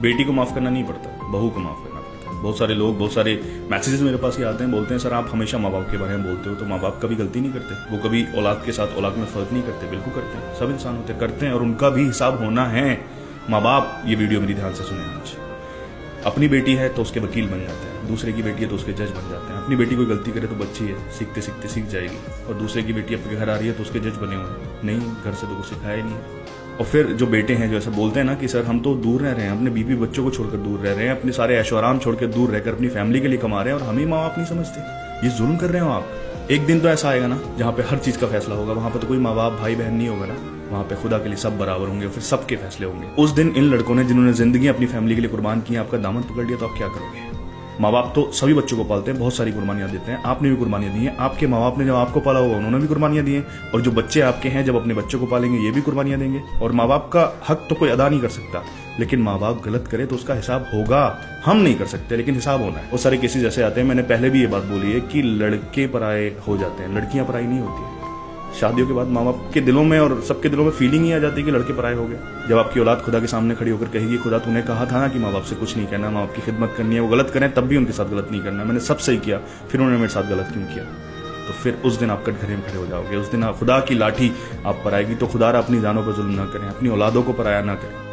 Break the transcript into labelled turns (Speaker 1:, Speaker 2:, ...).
Speaker 1: बेटी को माफ करना नहीं पड़ता, बहू को माफ करना पड़ता है। बहुत सारे लोग, बहुत सारे मैसेजेस मेरे पास ही आते हैं, बोलते हैं सर आप हमेशा माँ बाप के बारे में बोलते हो, तो माँ बाप कभी गलती नहीं करते? वो कभी औलाद के साथ औलाद में फर्क नहीं करते? बिल्कुल करते हैं, सब इंसान होते करते हैं और उनका भी हिसाब होना है। माँ बाप ये वीडियो मेरी ध्यान से सुने आज। अपनी बेटी है तो उसके वकील बन जाते हैं, दूसरे की बेटी है तो उसके जज बन जाते हैं। अपनी बेटी कोई गलती करे तो बच्ची है, सीखते सीखते सीख जाएगी, और दूसरे की बेटी आपके घर आ रही है तो उसके जज बने हुए हैं। नहीं, घर से तो कुछ सिखाया ही नहीं है। और फिर जो बेटे हैं जो ऐसा बोलते हैं ना कि सर हम तो दूर रह रहे हैं, अपने बीवी बच्चों को छोड़कर दूर रह रहे हैं, अपने सारे ऐशो आराम छोड़कर दूर रहकर अपनी फैमिली के लिए कमा रहे हैं, और हम ही माँ बाप नहीं समझते। ये जुल्म कर रहे हो आप। एक दिन तो ऐसा आएगा ना जहाँ पे हर चीज का फैसला होगा, वहां पे तो कोई माँ बाप भाई बहन नहीं होगा ना, वहां पे खुदा के लिए सब बराबर होंगे, फिर सबके फैसले होंगे। उस दिन इन लड़कों ने जिन्होंने जिंदगी अपनी फैमिली के लिए कुर्बान की, आपका दामन पकड़ लिया तो आप क्या करोगे? माँ बाप तो सभी बच्चों को पालते हैं, बहुत सारी कुर्बानियां देते हैं, आपने भी कुर्बानियां दी हैं। आपके माँ बाप ने जब आपको पाला होगा उन्होंने भी कुर्बानियां दी हैं, और जो बच्चे आपके हैं जब अपने बच्चों को पालेंगे ये भी कुर्बानियां देंगे। और माँ बाप का हक तो कोई अदा नहीं कर सकता, लेकिन माँ बाप गलत करे तो उसका हिसाब होगा। हम नहीं कर सकते लेकिन हिसाब होना है। बहुत सारे केसेस ऐसे आते हैं, मैंने पहले भी ये बात बोली है कि लड़के पराये हो जाते हैं, लड़कियां पराई नहीं होती है। शादियों के बाद माँ बाप के दिलों में और सबके दिलों में फीलिंग ही आ जाती है कि लड़के पराये हो गए। जब आपकी औलाद खुदा के सामने खड़ी होकर कहेगी खुदा तूने कहा था ना कि माँ बाप से कुछ नहीं कहना, माँ बाप की खिदमत करनी है, वो गलत करें तब भी उनके साथ गलत नहीं करना, मैंने सब सही किया फिर उन्होंने मेरे साथ गलत क्यों किया? तो फिर उस दिन आप कटघरे में खड़े हो जाओगे, उस दिन खुदा की लाठी आप पर आएगी। तो खुदा अपनी जानों पर जुल्म ना करें, अपनी औलादों को पराया ना करें।